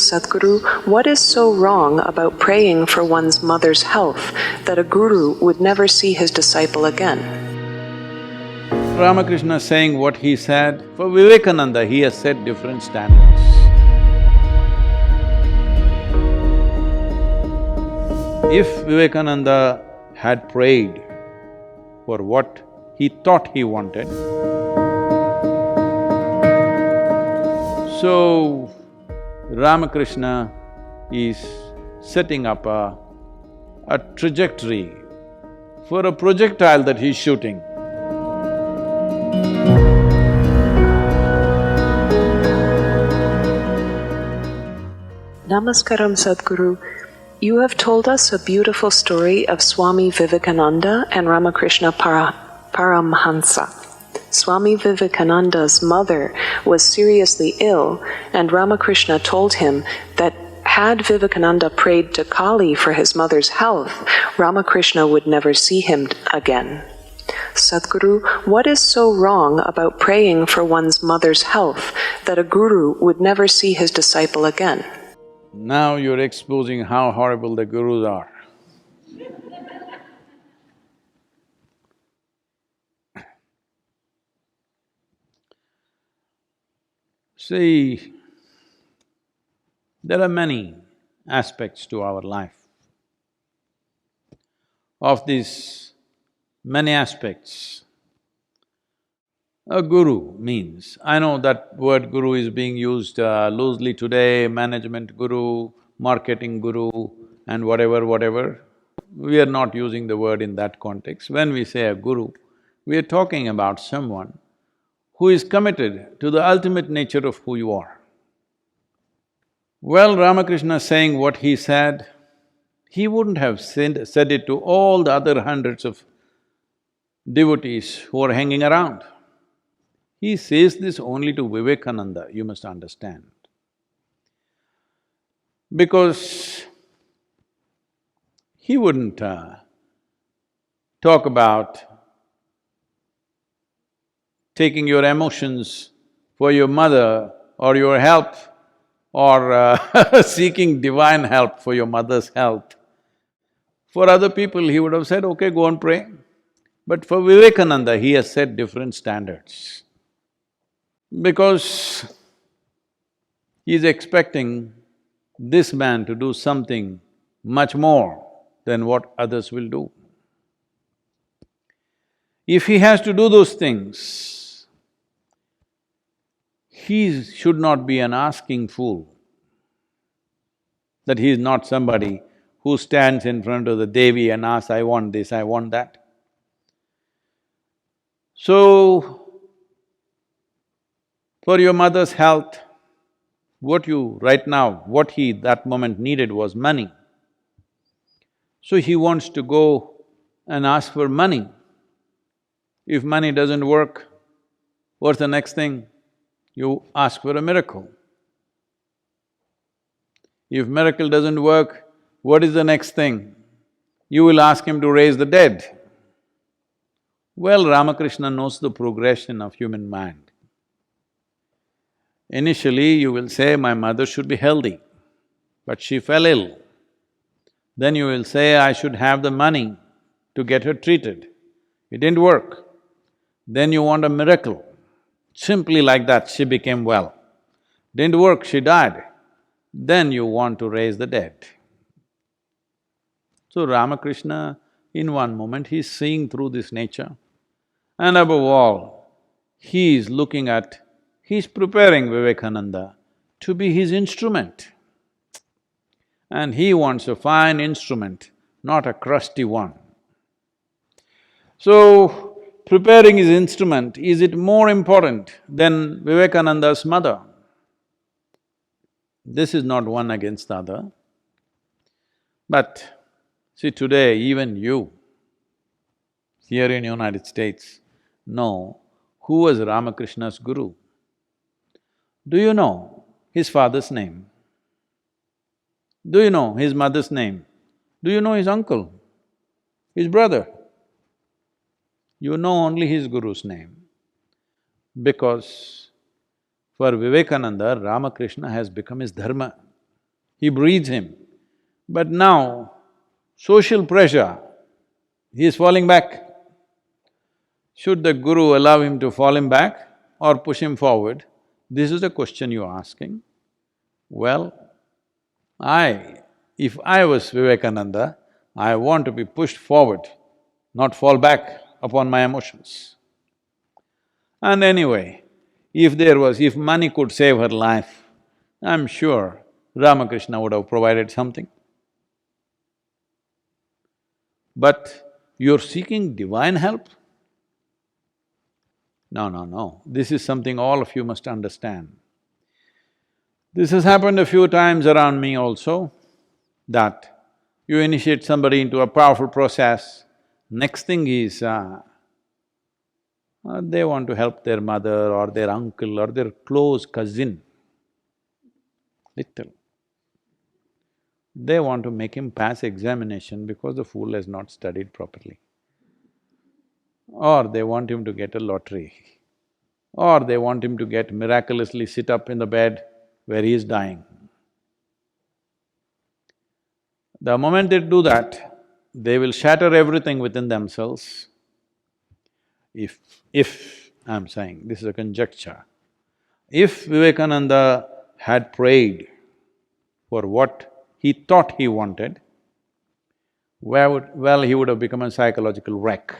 Sadhguru, what is so wrong about praying for one's mother's health that a guru would never see his disciple again? Ramakrishna saying what he said, for Vivekananda he has set different standards. If Vivekananda had prayed for what he thought he wanted, so Ramakrishna is setting up a trajectory for a projectile that he's shooting. Namaskaram, Sadhguru. You have told us a beautiful story of Swami Vivekananda and Ramakrishna Paramhansa. Swami Vivekananda's mother was seriously ill, and Ramakrishna told him that had Vivekananda prayed to Kali for his mother's health, Ramakrishna would never see him again. Sadhguru, what is so wrong about praying for one's mother's health that a guru would never see his disciple again? Now you're exposing how horrible the gurus are. See, there are many aspects to our life. Of these many aspects, a guru means… I know that word guru is being used loosely today, management guru, marketing guru and whatever. We are not using the word in that context. When we say a guru, we are talking about someone who is committed to the ultimate nature of who you are. Well, Ramakrishna saying what he said, he wouldn't have said it to all the other hundreds of devotees who are hanging around. He says this only to Vivekananda, you must understand. Because he wouldn't talk about taking your emotions for your mother or your help or seeking divine help for your mother's health. For other people, he would have said, okay, go and pray. But for Vivekananda, he has set different standards. Because he is expecting this man to do something much more than what others will do. If he has to do those things, he should not be an asking fool. That he is not somebody who stands in front of the Devi and asks, I want this, I want that. So, for your mother's health, what he that moment needed was money. So he wants to go and ask for money. If money doesn't work, what's the next thing? You ask for a miracle. If miracle doesn't work, what is the next thing? You will ask him to raise the dead. Well, Ramakrishna knows the progression of human mind. Initially, you will say, my mother should be healthy, but she fell ill. Then you will say, I should have the money to get her treated. It didn't work. Then you want a miracle. Simply like that, she became well. Didn't work, she died. Then you want to raise the dead. So Ramakrishna, in one moment, he's seeing through this nature. And above all, he is looking at… he's preparing Vivekananda to be his instrument. And he wants a fine instrument, not a crusty one. So, preparing his instrument, is it more important than Vivekananda's mother? This is not one against the other. But see, today even you, here in United States, know who was Ramakrishna's guru. Do you know his father's name? Do you know his mother's name? Do you know his uncle, his brother? You know only his guru's name. Because for Vivekananda, Ramakrishna has become his dharma. He breeds him. But now, social pressure, he is falling back. Should the guru allow him to fall him back or push him forward? This is the question you're asking. Well, if I was Vivekananda, I want to be pushed forward, not fall back upon my emotions. And anyway, if money could save her life, I'm sure Ramakrishna would have provided something. But you're seeking divine help? No, no, no. This is something all of you must understand. This has happened a few times around me also, that you initiate somebody into a powerful process, next thing is, they want to help their mother or their uncle or their close cousin, little. They want to make him pass examination because the fool has not studied properly. Or they want him to get a lottery. Or they want him to miraculously sit up in the bed where he is dying. The moment they do that, they will shatter everything within themselves. If, I'm saying, this is a conjecture, if Vivekananda had prayed for what he thought he wanted, well, he would have become a psychological wreck.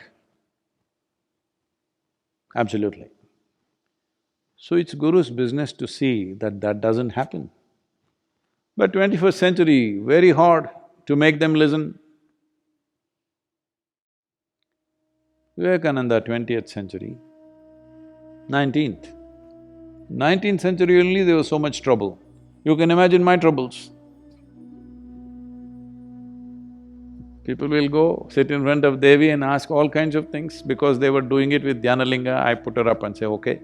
Absolutely. So it's Guru's business to see that that doesn't happen. But 21st century, very hard to make them listen. Vivekananda, 20th century, 19th. 19th century only there was so much trouble. You can imagine my troubles. People will go, sit in front of Devi and ask all kinds of things. Because they were doing it with Dhyanalinga, I put her up and say, okay,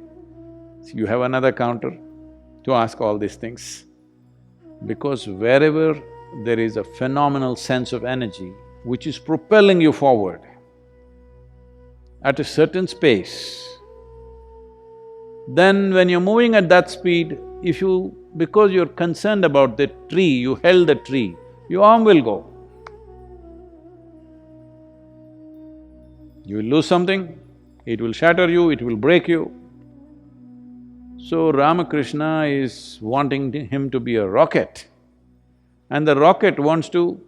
so you have another counter to ask all these things. Because wherever there is a phenomenal sense of energy which is propelling you forward at a certain space, then when you're moving at that speed, because you're concerned about the tree, you held the tree, your arm will go. You will lose something, it will shatter you, it will break you. So Ramakrishna is wanting him to be a rocket, and the rocket wants to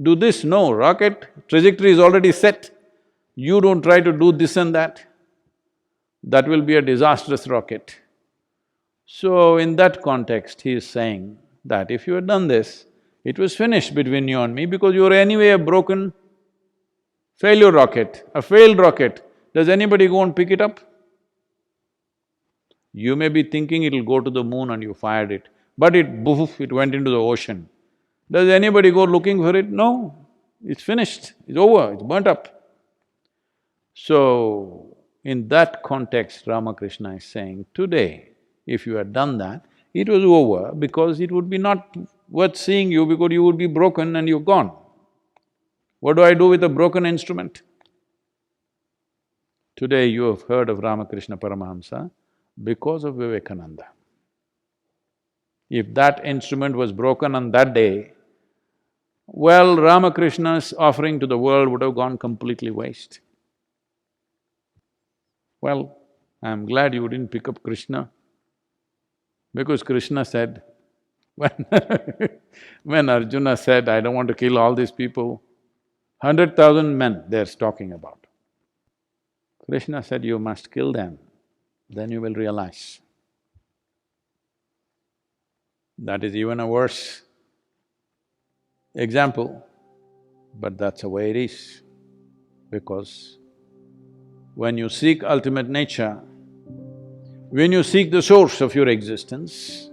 do this. No, rocket trajectory is already set. You don't try to do this and that. That will be a disastrous rocket. So in that context, he is saying that if you had done this, it was finished between you and me because you were anyway a broken failure rocket, a failed rocket. Does anybody go and pick it up? You may be thinking it'll go to the moon and you fired it, but it went into the ocean. Does anybody go looking for it? No, it's finished, it's over, it's burnt up. So, in that context, Ramakrishna is saying, today, if you had done that, it was over because it would be not worth seeing you because you would be broken and you're gone. What do I do with a broken instrument? Today you have heard of Ramakrishna Paramahamsa because of Vivekananda. If that instrument was broken on that day, well, Ramakrishna's offering to the world would have gone completely waste. Well, I'm glad you didn't pick up Krishna, because Krishna said, when Arjuna said, I don't want to kill all these people, 100,000 men they're talking about. Krishna said, you must kill them, then you will realize. That is even a worse example, but that's the way it is. Because when you seek ultimate nature, when you seek the source of your existence,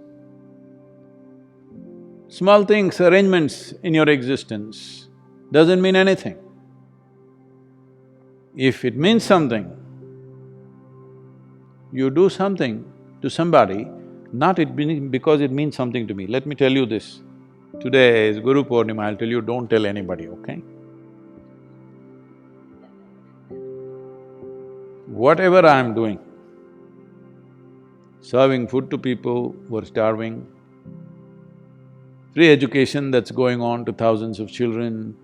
small things, arrangements in your existence doesn't mean anything. If it means something, you do something to somebody, not because it means something to me. Let me tell you this, today is Guru Purnima, I'll tell you, don't tell anybody, okay? Whatever I'm doing, serving food to people who are starving, free education that's going on to thousands of children,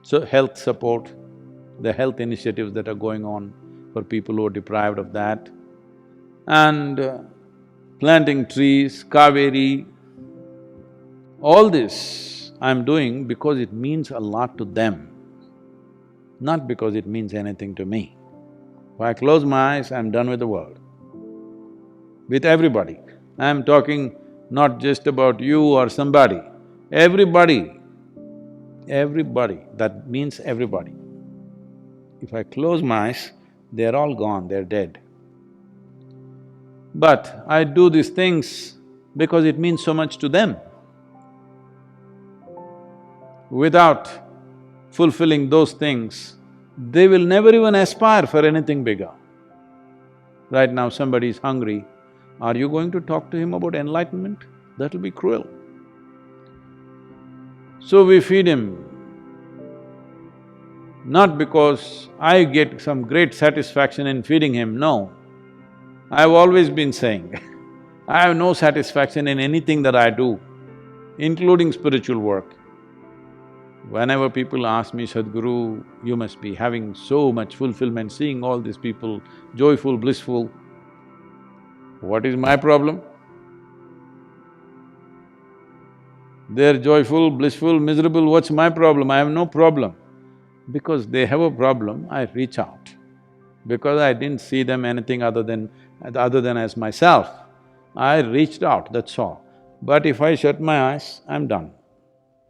so health support, the health initiatives that are going on for people who are deprived of that, and planting trees, Kaveri, all this I'm doing because it means a lot to them, not because it means anything to me. If I close my eyes, I'm done with the world, with everybody. I'm talking not just about you or somebody, everybody, everybody, that means everybody. If I close my eyes, they're all gone, they're dead. But I do these things because it means so much to them. Without fulfilling those things, they will never even aspire for anything bigger. Right now somebody is hungry, are you going to talk to him about enlightenment? That'll be cruel. So we feed him, not because I get some great satisfaction in feeding him, no. I've always been saying, I have no satisfaction in anything that I do, including spiritual work. Whenever people ask me, SadhGuru, you must be having so much fulfillment seeing all these people joyful, blissful, what is my problem? They're joyful, blissful, miserable, what's my problem? I have no problem. Because they have a problem, I reach out. Because I didn't see them anything other than as myself, I reached out, that's all. But if I shut my eyes, I'm done.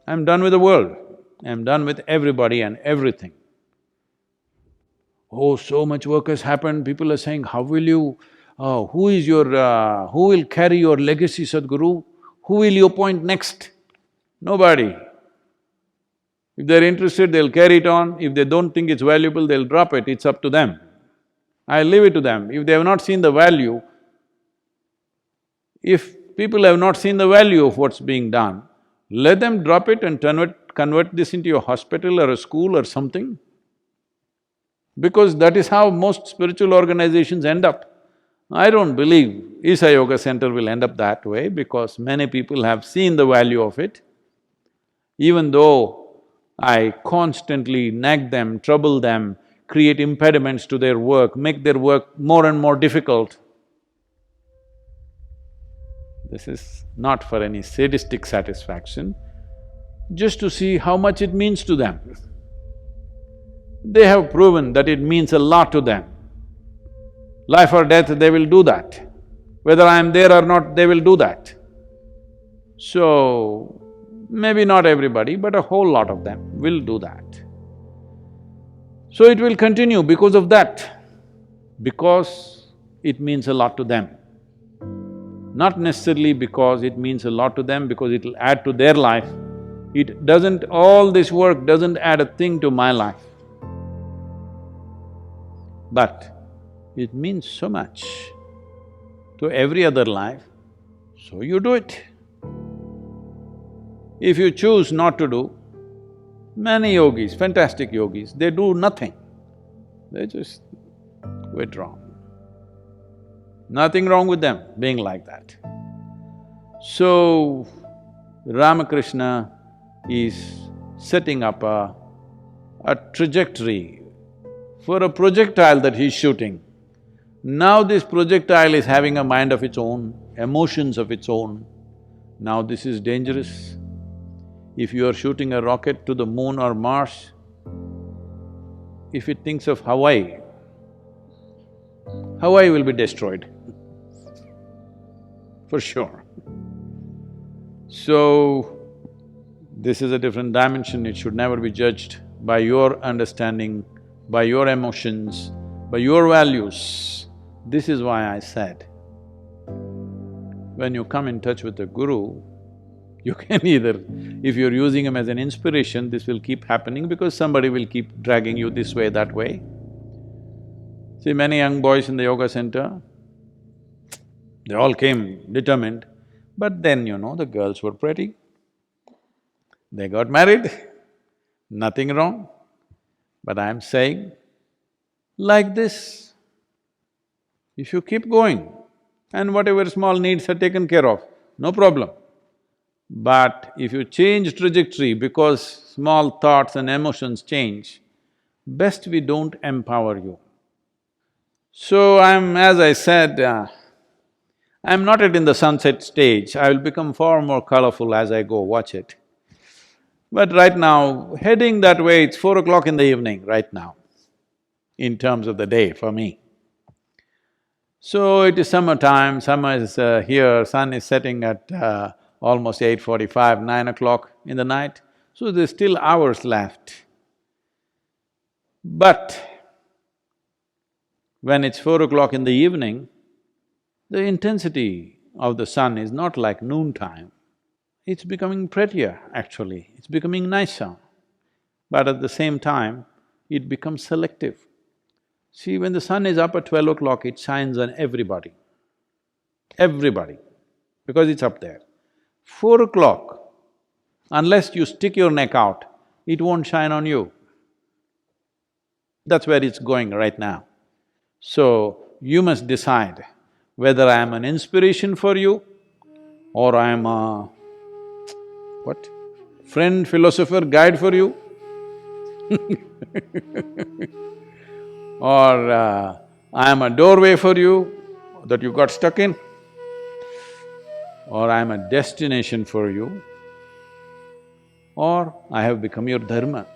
I'm done with the world, I'm done with everybody and everything. Oh, so much work has happened, people are saying, how will you… who will carry your legacy, Sadhguru? Who will you appoint next? Nobody. If they're interested, they'll carry it on. If they don't think it's valuable, they'll drop it, it's up to them. I leave it to them. If they have not seen the value, if people have not seen the value of what's being done, let them drop it and convert this into a hospital or a school or something. Because that is how most spiritual organizations end up. I don't believe Isha Yoga Center will end up that way because many people have seen the value of it. Even though I constantly nag them, trouble them, create impediments to their work, make their work more and more difficult. This is not for any sadistic satisfaction, just to see how much it means to them. They have proven that it means a lot to them. Life or death, they will do that. Whether I am there or not, they will do that. So, maybe not everybody, but a whole lot of them will do that. So it will continue because of that, because it means a lot to them. Not necessarily because it means a lot to them, because it'll add to their life. It doesn't… all this work doesn't add a thing to my life. But it means so much to every other life, so you do it. If you choose not to do, many yogis, fantastic yogis, they do nothing, they just withdraw. Nothing wrong with them being like that. So, Ramakrishna is setting up a trajectory for a projectile that he's shooting. Now this projectile is having a mind of its own, emotions of its own. Now this is dangerous. If you are shooting a rocket to the moon or Mars, if it thinks of Hawaii, Hawaii will be destroyed, for sure. So, this is a different dimension, it should never be judged by your understanding, by your emotions, by your values. This is why I said, when you come in touch with a guru, you can either… if you're using him as an inspiration, this will keep happening because somebody will keep dragging you this way, that way. See, many young boys in the yoga center, they all came determined, but then, the girls were pretty. They got married, nothing wrong. But I'm saying, like this, if you keep going and whatever small needs are taken care of, no problem. But if you change trajectory because small thoughts and emotions change, best we don't empower you. So as I said, I'm not yet in the sunset stage, I will become far more colorful as I go, watch it. But right now, heading that way, it's 4 o'clock in the evening right now, in terms of the day for me. So it is summertime, summer is here, sun is setting at almost 8:45, 9 o'clock in the night, so there's still hours left. But when it's 4 o'clock in the evening, the intensity of the sun is not like noontime. It's becoming prettier, actually, it's becoming nicer. But at the same time, it becomes selective. See, when the sun is up at 12 o'clock, it shines on everybody, because it's up there. 4 o'clock, unless you stick your neck out, it won't shine on you. That's where it's going right now. So, you must decide whether I am an inspiration for you or I am a… what? Friend, philosopher, guide for you or I am a doorway for you that you got stuck in, or I am a destination for you, or I have become your dharma.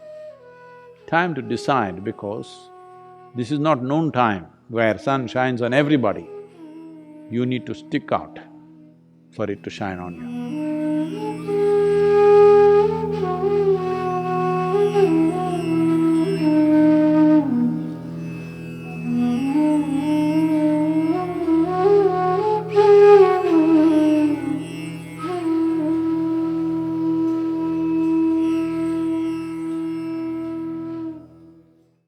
Time to decide, because this is not noon time where sun shines on everybody. You need to stick out for it to shine on you.